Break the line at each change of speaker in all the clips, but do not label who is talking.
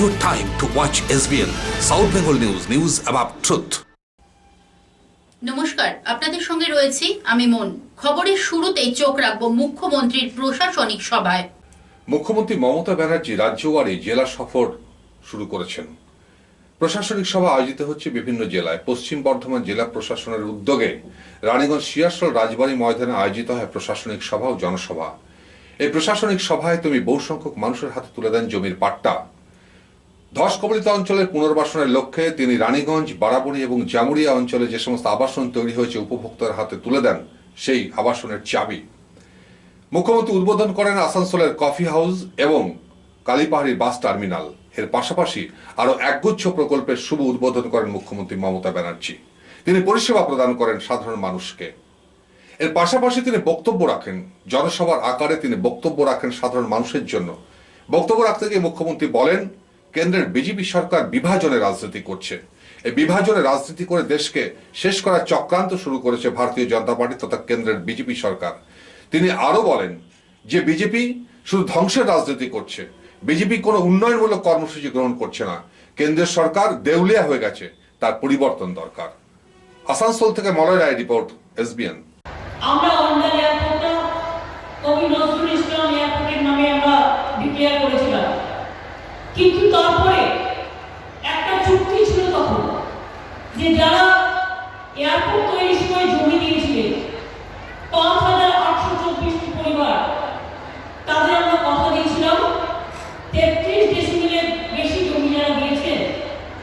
your time to watch SBN South Bengal News, news about truth.
নমস্কার, আপনাদের সঙ্গে রয়েছি আমি মন। খবরের শুরুতেই চোখ রাখবো মুখ্যমন্ত্রীর প্রশাসনিক সভায়।
মুখ্যমন্ত্রী মমতা ব্যানার্জি রাজ্যওয়ারি জেলা সফর শুরু করেছেন। প্রশাসনিক সভা আয়োজিত হচ্ছে বিভিন্ন জেলায়। পশ্চিম বর্ধমান জেলা প্রশাসনের উদ্যোগে রানীগঞ্জ সিয়ারসল রাজবাড়ী ময়দানে আয়োজিত হয় প্রশাসনিক সভা ও জনসভা। এই প্রশাসনিক সভায় তুমি বহু সংখ্যক মানুষের হাতে তুলে দেন জমির পাট্টা। ধস কবলিত অঞ্চলের পুনর্বাসনের লক্ষ্যে তিনি রানীগঞ্জ, বারাবণী এবং জামুরিয়া অঞ্চলে যে সমস্ত আবাসন তৈরি হয়েছে উপভোক্তার হাতে তুলে দেন সেই আবাসনের চাবি। মুখ্যমন্ত্রী উদ্বোধন করেন আসানসোলের কফি হাউস এবং কালীপাহাড়ির বাস টার্মিনাল। এর পাশাপাশি আরো একগুচ্ছ প্রকল্পের শুভ উদ্বোধন করেন মুখ্যমন্ত্রী মমতা ব্যানার্জি। তিনি পরিষেবা প্রদান করেন সাধারণ মানুষকে। এর পাশাপাশি তিনি বক্তব্য রাখেন, জনসভার আকারে তিনি বক্তব্য রাখেন সাধারণ মানুষের জন্য। বক্তব্য রাখতে গিয়ে মুখ্যমন্ত্রী বলেন, কেন্দ্রের বিজেপি সরকার বিভাজনের রাজনীতি করছে। এই বিভাজনের রাজনীতি করে দেশকে শেষ করার চক্রান্ত শুরু করেছে ভারতীয় জনতা পার্টি তথা কেন্দ্রের বিজেপি সরকার। তিনি আরো বলেন যে বিজেপি শুধু ধ্বংসের রাজনীতি করছে, বিজেপি কোনো উন্নয়নমূলক কর্মসূচি গ্রহণ করছে না। কেন্দ্রের সরকার দেউলিয়া হয়ে গেছে, তার পরিবর্তন দরকার। আসানসোল থেকে মলয় রায় রিপোর্ট, SBN।
আমরা অন্ডার এয়ারপোর্টটা কবি নজরুল ইসলাম এয়ারপোর্টের নামে আমরা ডিক্লেয়ার করেছিলাম, কিন্তু তারপরে একটা চুক্তি ছিল তখন যে যারা এয়ারপোর্ট তৈরির সময় জমি দিয়েছিলেন ৫,৮২৪টি পরিবার, তাদের আমরা কথা দিয়েছিলাম ৩৩ ডেসিমেলের বেশি জমি যারা দিয়েছেন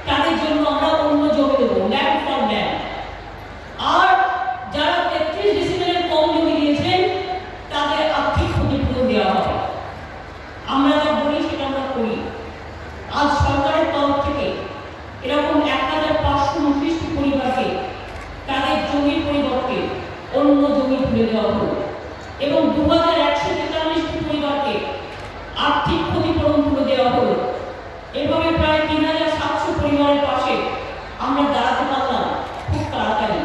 তাদের জন্য আমরা অন্য জমি দেবো, ল্যান্ড ফর ল্যান্ড। আর যারা ৩৩ ডেসিমেলের কম জমি দিয়েছেন তাদের আর্থিক ক্ষতিপূরণ দেওয়া হবে। আমরা যা বলি সেটা আমরা করি। আজ সরকারের তরফ থেকে এরকম ১,৫২৯টি পরিবারকে তাদের জমির পরিবর্তে অন্য জমি তুলে দেওয়া হলো এবং ২,১৪৩টি পরিবারকে আর্থিক ক্ষতিপূরণ তুলে দেওয়া হলো। এভাবে প্রায় ৩,৭০০ পরিবারের পাশে আমরা দাঁড়াতে পারলাম খুব তাড়াতাড়ি।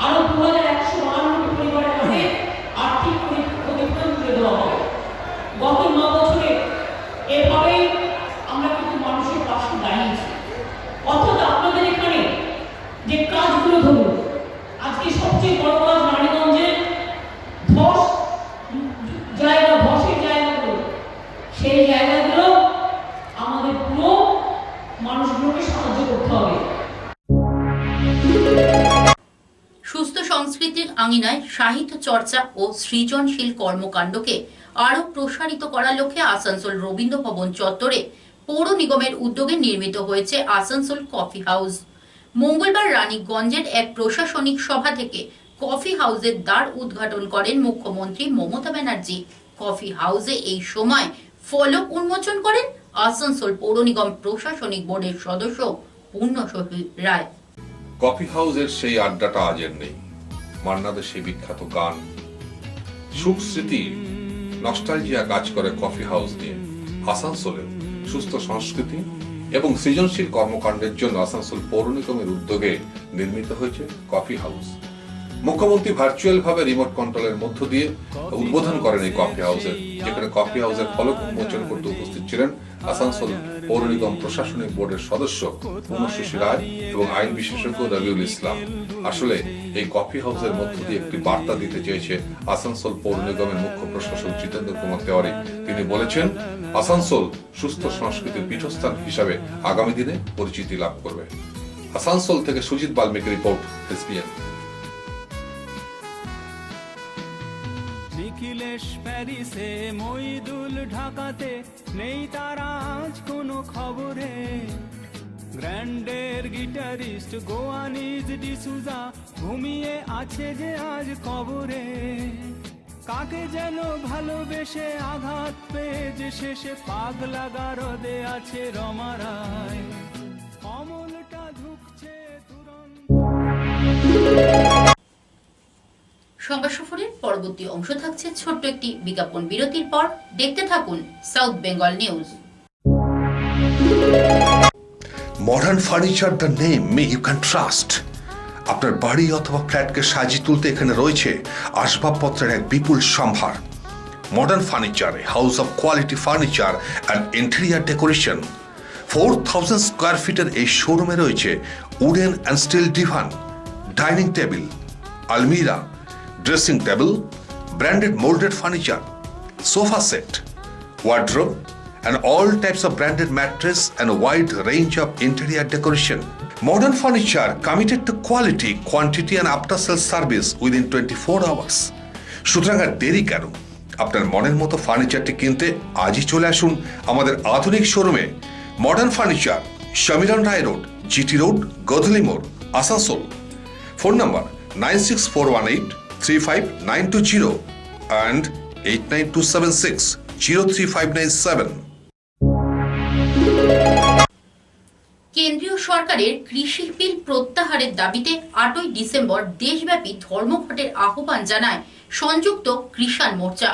আরো ২,১৫২টি পরিবারের কাছে আর্থিক ক্ষতিপূরণ তুলে দেওয়া হবে। গত ৯ বছরে এভাবেই আমরা কিন্তু মানুষের পাশে দাঁড়িয়েছি। অর্থাৎ আপনাদের এখানে যে কাজগুলো ধরুন, আজকে সবচেয়ে বড় কাজ রানীগঞ্জে ধসের জায়গাগুলো, সেই জায়গাগুলো আমাদের পুরো মানুষগুলোকে সাহায্য করতে হবে।
সুস্থ সংস্কৃতির আঙিনায় সাহিত্য চর্চা ও সৃজনশীল কর্মকাণ্ডকে আরো প্রসারিত করার লক্ষ্যে আসানসোল রবীন্দ্র ভবন চত্বরে পৌর নিগমের উদ্যোগে নির্মিত হয়েছে আসানসোল কফি হাউস। মঙ্গলবার রানীগঞ্জের এক প্রশাসনিক সভা থেকে কফি হাউসের দ্বার উদ্ঘাটন করেন মুখ্যমন্ত্রী মমতা ব্যানার্জি। কফি হাউসে এই সময় ফলক উন্মোচন করেন আসানসোল পৌর নিগম প্রশাসনিক বোর্ডের সদস্য পূর্ণশহী রায়।
কফি হাউসের সেই আড্ডাটা আজের নেই। মান্নাদের সেই বিখ্যাত গান, সুখ স্মৃতি, নস্টালজিয়া কাজ করে কফি হাউস নিয়ে। আসানসোলে সুস্থ সংস্কৃতি এবং সৃজনশীল কর্মকাণ্ডের জন্য আসানসোল পৌর নিগমের উদ্যোগে নির্মিত হয়েছে কফি হাউস। মুখ্যমন্ত্রী ভার্চুয়াল ভাবে রিমোট কন্ট্রোলের মধ্য দিয়ে উদ্বোধন করেন এই কফি হাউসের, যেখানে কফি হাউসের ফলক উন্মোচন করতে উপস্থিত ছিলেন আসানসোল পৌর নিগম প্রশাসনিক বোর্ডের সদস্য পূর্ণশশী রায় এবং আইন বিশেষজ্ঞ রবিউল ইসলাম। আসলে এই কফি হাউসের মধ্য দিয়ে একটি বার্তা দিতে চেয়েছে আসানসোল পৌর নিগমের মুখ্য প্রশাসক জিতেন্দ্র কুমার তেওয়ারি। তিনি বলেছেন, আসানসোল সুস্থ সংস্কৃতির পীঠস্থান হিসাবে আগামী দিনে পরিচিতি লাভ করবে। আসানসোল থেকে সুজিত বাল্মীকি রিপোর্ট, SBN।
নিখিলেশ প্যারিসে, মইদুল ঢাকাতে, নেই তারা আজ কোনো খবরে। গ্র্যান্ডের গিটারিস্ট গোয়ানিজ ডিসুজা ঘুমিয়ে আছে যে আজ কবরে। কাকে যেন ভালোবেসে আঘাত পেয়ে যে শেষে পাগলা গারদে আছে রমারায়। অমলটা ঢুকছে তুরন্ত।
সংবাদ সফরের পরবর্তী অংশ থাকছে ছোট্ট একটি বিজ্ঞাপন বিরতির পর। দেখতে থাকুন south Bengal news.
Modern Furniture, the name you can trust. আপনার বাড়ি অথবা ফ্ল্যাটকে সাজিয়ে তুলতে এখানে রয়েছে আসবাবপত্রের এক বিপুল সম্ভার। Modern furniture, house of quality furniture and interior decoration. 4,000 square ফিটের এই শোরুমে রয়েছে wooden and steel divan, dining table, আলমিরা, dressing table, branded moulded furniture, sofa set, wardrobe, and all types of branded mattress and a wide range of interior decoration. Modern furniture committed to quality, quantity and after sales service within 24 hours. সুতরাং আর দেরি কেন? আপনার মনের মতো ফার্নিচারটি কিনতে আজই চলে আসুন আমাদের আধুনিক শোরুমে। মডার্ন ফার্নিচার, সমীরণ রায় রোড, জিটি রোড, গোধূলি মোড়, আসানসোল। Phone number 9641835920 and 8927603597.
কেন্দ্রীয় সরকারের কৃষি বিল প্রত্যাহারের দাবিতে 8ই ডিসেম্বর দেশব্যাপী ধর্মঘটের আহ্বান জানায় সংযুক্ত কিষাণ মোর্চা।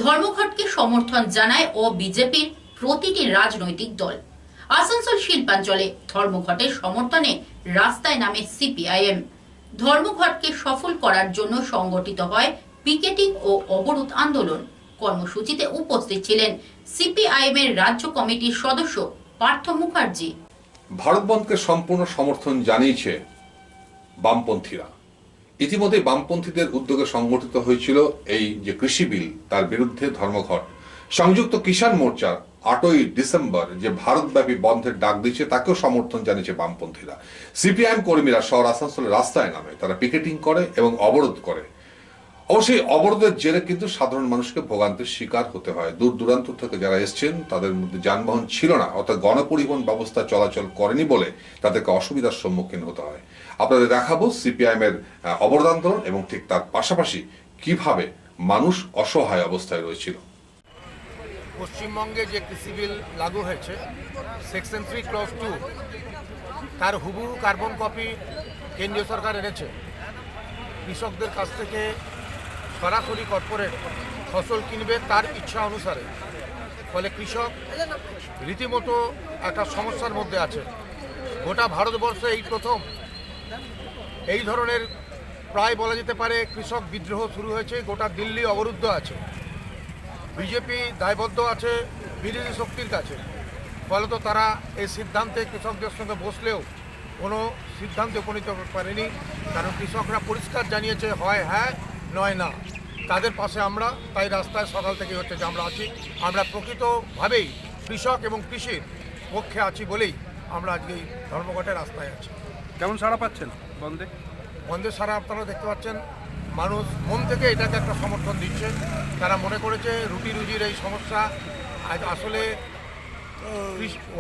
ধর্মঘটকে সমর্থন জানায় ও বিজেপির প্রতিটি রাজনৈতিক দল। আসানসোল শিল্পাঞ্চলে ধর্মঘটের সমর্থনে রাস্তায় নামে সিপিআইএম। ধর্মঘটকে সফল করার জন্য সংগঠিত হয় পিকেটিং ও অবরোধ আন্দোলন। কর্মসূচিতে উপস্থিত ছিলেন সিপিআইএম এর রাজ্য কমিটির সদস্য পার্থ মুখার্জি।
ভারত বন্ধকে সম্পূর্ণ সমর্থন জানিয়েছে বামপন্থীরা। ইতিমধ্যে বামপন্থীদের উদ্যোগে সংগঠিত হয়েছিল এই যে কৃষি বিল, তার বিরুদ্ধে ধর্মঘট। সংযুক্ত কিষাণ মোর্চার 8ই ডিসেম্বর যে ভারতব্যাপী বন্ধের ডাক দিচ্ছে তাকেও সমর্থন জানিয়েছে বামপন্থীরা। সিপিআইএম কর্মীরা শহর আসানসোলের রাস্তায় নামে, তারা পিকেটিং করে এবং অবরোধ করে। অবশ্যই অবরোধের জেরে কিন্তু সাধারণ মানুষকে ভোগান্তির শিকার হতে হয়। দূর দূরান্ত থেকে যারা এসছেন তাদের মধ্যে যানবাহন ছিল না, অর্থাৎ গণপরিবহন ব্যবস্থা চলাচল করেনি বলে তাদেরকে অসুবিধার সম্মুখীন হতে হয়। আপনাদের দেখাবো সিপিআইএম এর অবরোধ আন্দোলন এবং ঠিক তার পাশাপাশি কিভাবে মানুষ অসহায় অবস্থায় রয়েছিল।
পশ্চিমবঙ্গে যে কৃষি বিল লাগু হয়েছে, সেকশন 3 ক্লজ 2, তার হুবহু কার্বন কপি কেন্দ্রীয় সরকার এনেছে। কৃষকদের কাছ থেকে সরাসরি কর্পোরেট ফসল কিনবে তার ইচ্ছা অনুসারে। ফলে কৃষক রীতিমতো একটা সমস্যার মধ্যে আছে। গোটা ভারতবর্ষে এই প্রথম এই ধরনের প্রায় বলা যেতে পারে কৃষক বিদ্রোহ শুরু হয়েছে। গোটা দিল্লি অবরুদ্ধ আছে। বিজেপি দায়বদ্ধ আছে বিরোধী শক্তির কাছে। ফলত তারা এই সিদ্ধান্তে কৃষকদের সঙ্গে বসলেও কোনো সিদ্ধান্তে উপনীত হতে পারেনি, কারণ কৃষকরা পরিষ্কার জানিয়েছে হয় হ্যাঁ নয় না। তাদের পাশে আমরা তাই রাস্তায় সকাল থেকে হচ্ছে যে আমরা আছি। আমরা প্রকৃতভাবেই কৃষক এবং কৃষির পক্ষে আছি বলেই আমরা আজকে এই ধর্মঘটের রাস্তায় আছি।
কেমন সাড়া পাচ্ছেন বন্ধে?
বন্ধের সারা আপনারা দেখতে পাচ্ছেন, মানুষ মন থেকে এটাকে একটা সমর্থন দিচ্ছে। তারা মনে করেছে রুটি রুজির এই সমস্যা আজ আসলে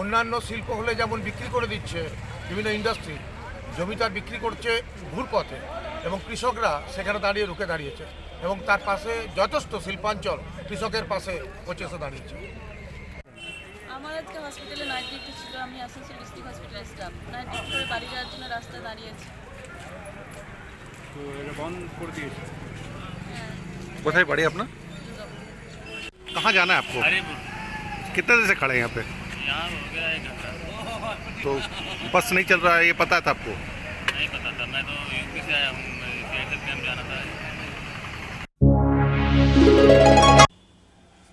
অন্যান্য শিল্প হলে যেমন বিক্রি করে দিচ্ছে বিভিন্ন ইন্ডাস্ট্রি, জমিদার বিক্রি করছে ভুল পথে এবং কৃষকরা সেখানে দাঁড়িয়ে রুখে দাঁড়িয়েছে এবং তার পাশে যথেষ্ট শিল্পাঞ্চল কৃষকের পাশে পৌঁছে দাঁড়িয়েছে।
আমার আজকে হসপিটালে নাইট ডিউটি ছিল। আমি আসানসোল ডিস্ট্রিক্ট হসপিটালের স্টাফ। নাইট ডিউটি করে বাড়ি যাওয়ার জন্য রাস্তায় দাঁড়িয়েছি।
তো এটা বন্ধ করে দিয়েছে।
হ্যাঁ,
কোথায় বাড়ি আপনার? कहाँ जाना है आपको? कितने देर से खड़े हैं यहाँ पे?
यहाँ हो गया 1 घंटा।
तो बस नहीं चल रहा है, ये पता था आपको?
नहीं पता था, मैं तो यूपी से आया हूँ, एयरटेल कैंप जाना था।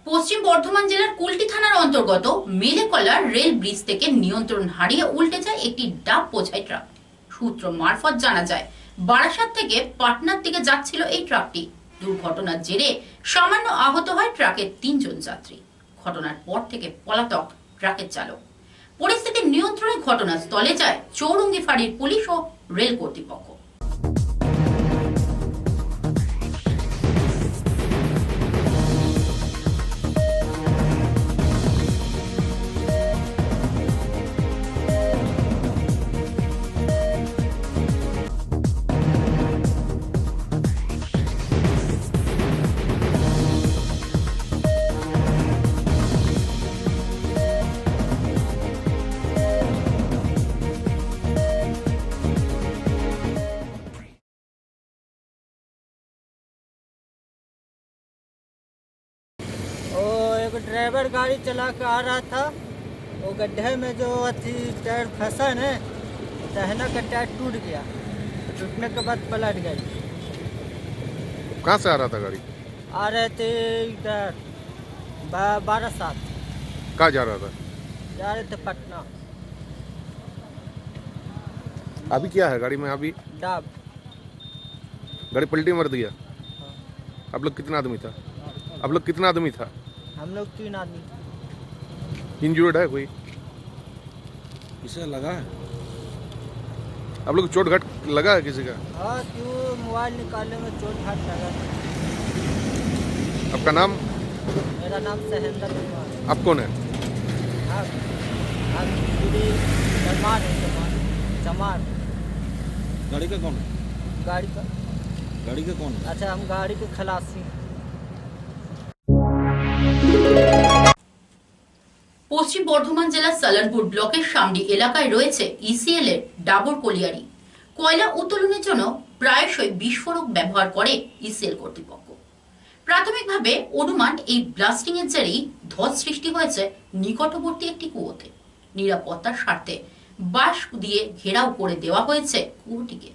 পশ্চিম বর্ধমান জেলার কুলটি থানার অন্তর্গত মেলেকলার রেল ব্রিজ থেকে নিয়ন্ত্রণ হারিয়ে উল্টে যায় একটি ডাব বোঝাই ট্রাক। সূত্র মারফত জানা যায় বারাসাত থেকে পাটনার দিকে যাচ্ছিল এই ট্রাকটি। দুর্ঘটনার জেরে সামান্য আহত হয় ট্রাকের 3 জন যাত্রী। ঘটনার পর থেকে পলাতক ট্রাকের চালক। পরিস্থিতি নিয়ন্ত্রণে ঘটনাস্থলে যায় চৌরঙ্গি ফাঁড়ির পুলিশ ও রেল কর্তৃপক্ষ।
एक ड्राइवर गाड़ी चला के आ रहा था, वो गड्ढे में जो अथी टायर फंसा है, दहना का टायर टूट गया। टूटने के बाद पलट गई।
कहाँ से आ रहा था गाड़ी?
आ रहे थे इधर 12 सात।
कहाँ जा रहा था?
जा रहे थे पटना।
अभी क्या है गाड़ी में? अभी
डाब।
गाड़ी पलटी मार दिया। आप लोग कितना आदमी था?
हम लोग 3 आदमी।
इंजर्ड है कोई?
किसे लगा है?
आप लोग चोट घाट लगा है किसी का?
हाँ, क्यों मोबाइल निकालने में चोट घाट लगा।
आपका नाम?
मेरा नाम सहेंद्र कुमार।
आप कौन है?
हाँ, हम श्री चमार है। चमार
गाड़ी का कौन है?
गाड़ी का।
गाड़ी का कौन है?
अच्छा, हम गाड़ी के खलासी।
পশ্চিম বর্ধমান জেলার সালানপুর ব্লকের সামডি এলাকায় রয়েছে ইসিএল এর ডাবর কলিয়ারি। কয়লা উত্তোলনের জন্য প্রায়শই বিস্ফোরক ব্যবহার করে ইসিএল কর্তৃপক্ষ। প্রাথমিকভাবে অনুমান এই ব্লাস্টিং এর জেরেই ধস সৃষ্টি হয়েছে নিকটবর্তী একটি কুয়োতে। নিরাপত্তার স্বার্থে বাঁশ দিয়ে ঘেরাও করে দেওয়া হয়েছে কুয়োটিকে।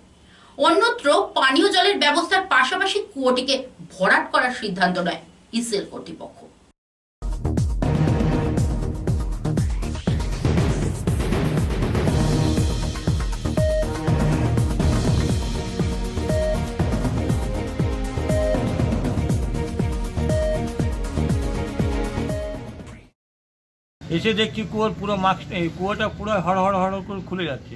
অন্যত্র পানীয় জলের ব্যবস্থার পাশাপাশি কুয়োটিকে ভরাট করার সিদ্ধান্ত নেয় ইসিএল কর্তৃপক্ষ।
এসে দেখছি কুয়োর পুরো কুয়োটা পুরো হড় করে খুলে যাচ্ছে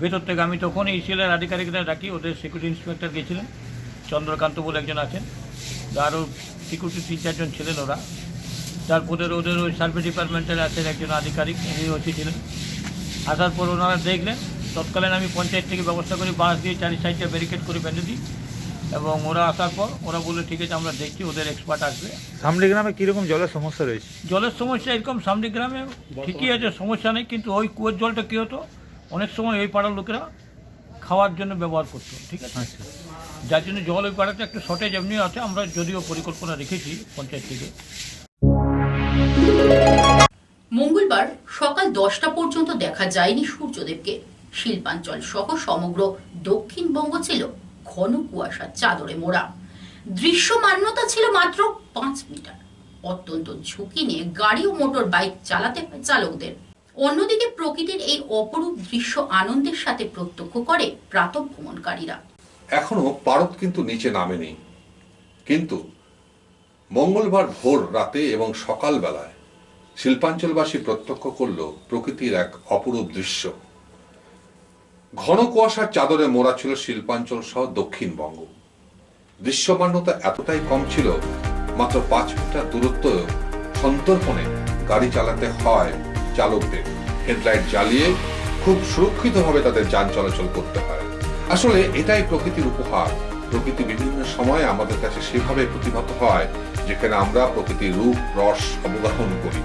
ভেতর থেকে। আমি তখন ইসিএলের আধিকারিকরা ডাকি, ওদের সিকিউরিটি ইন্সপেক্টর গিয়েছিলেন, চন্দ্রকান্ত বলে একজন আছেন, আরও সিকিউরিটি 3-4 জন ছিলেন ওরা। তারপরে ওদের ওই সার্ভে ডিপার্টমেন্টের আছেন একজন আধিকারিক, উনি ছিলেন। আসার পর ওনারা দেখলেন, তৎকালীন আমি পঞ্চায়েত থেকে ব্যবস্থা করি বাঁশ দিয়ে 4 সাইডে ব্যারিকেড করে বেঁধে দিই, এবং ওরা আসার পর ওরা বললো ঠিক আছে আমরা দেখছি, ওদের এক্সপার্ট আসবে।
সামনে গ্রামে কিরকম জলের সমস্যা রয়েছে?
জলের সমস্যা এরকম সামনে গ্রামে ঠিকই আছে, সমস্যা নেই, কিন্তু ওই কুয়োর জলটা কী হতো অনেক সময় ওই পাড়ার লোকেরা খাওয়ার জন্য ব্যবহার করতো, ঠিক আছে। যার জন্য জল ওই পাড়াতে একটু শর্টেজ এমনি আছে, আমরা যদিও পরিকল্পনা রেখেছি পঞ্চায়েত থেকে।
মঙ্গলবার সকাল 10টা পর্যন্ত দেখা যায়নি সূর্যদেবকে। শিল্পাঞ্চল সহ সমগ্র দক্ষিণবঙ্গ ছিল ঘন কুয়াশার চাদরে মোড়া। দৃশ্যমানতা ছিল মাত্র 5 মিটার। অত্যন্ত ঝুঁকি নিয়ে গাড়ি ও মোটর বাইক চালাতে হয় চালকদের। অন্যদিকে প্রকৃতির এই অপরূপ দৃশ্য আনন্দের সাথে প্রত্যক্ষ করে প্রাতঃভ্রমণকারীরা।
এখনো পারদ কিন্তু নিচে নামেনি, কিন্তু মঙ্গলবার ভোর রাতে এবং সকালবেলায় শিল্পাঞ্চলবাসী প্রত্যক্ষ করল প্রকৃতির এক অপরূপ দৃশ্য। ঘন কুয়াশার চাদরে মোড়া ছিল শিল্পাঞ্চল সহ দক্ষিণবঙ্গ। দৃশ্যমানতা এতটাই কম ছিল, মাত্র 5 মিটার দূরত্ব সন্তর্পণে গাড়ি চালাতে হয় চালকদের। হেডলাইট জ্বালিয়ে খুব সুরক্ষিতভাবে তাদের যান চলাচল করতে হয়। আসলে এটাই প্রকৃতির উপহার। প্রকৃতি বিভিন্ন সময়ে আমাদের কাছে সেভাবে প্রতিভাত হয় যেখানে আমরা প্রকৃতির রূপ রস অবগাহন করি।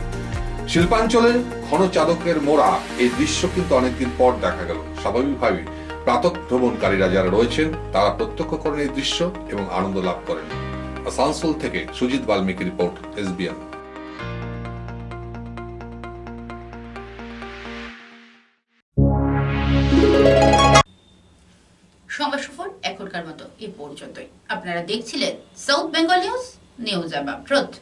শিল্পাঞ্চলে ঘন চাদকের মোড়া এই দৃশ্য কিন্তু অনেকদিন পর দেখা গেল। স্বাভাবিকভাবে প্রাতঃ ভ্রমণকারীরা যারা রয়েছেন তারা প্রত্যক্ষ করেন এই দৃশ্য এবং আনন্দ লাভ করেন। আসানসোল থেকে সুজিত বাল্মীকি রিপোর্ট, এসবিএন।
সংবাদ সফর এখনকার মতো এই পর্যন্তই। আপনারা দেখছিলেন south Bengal news, news about truth.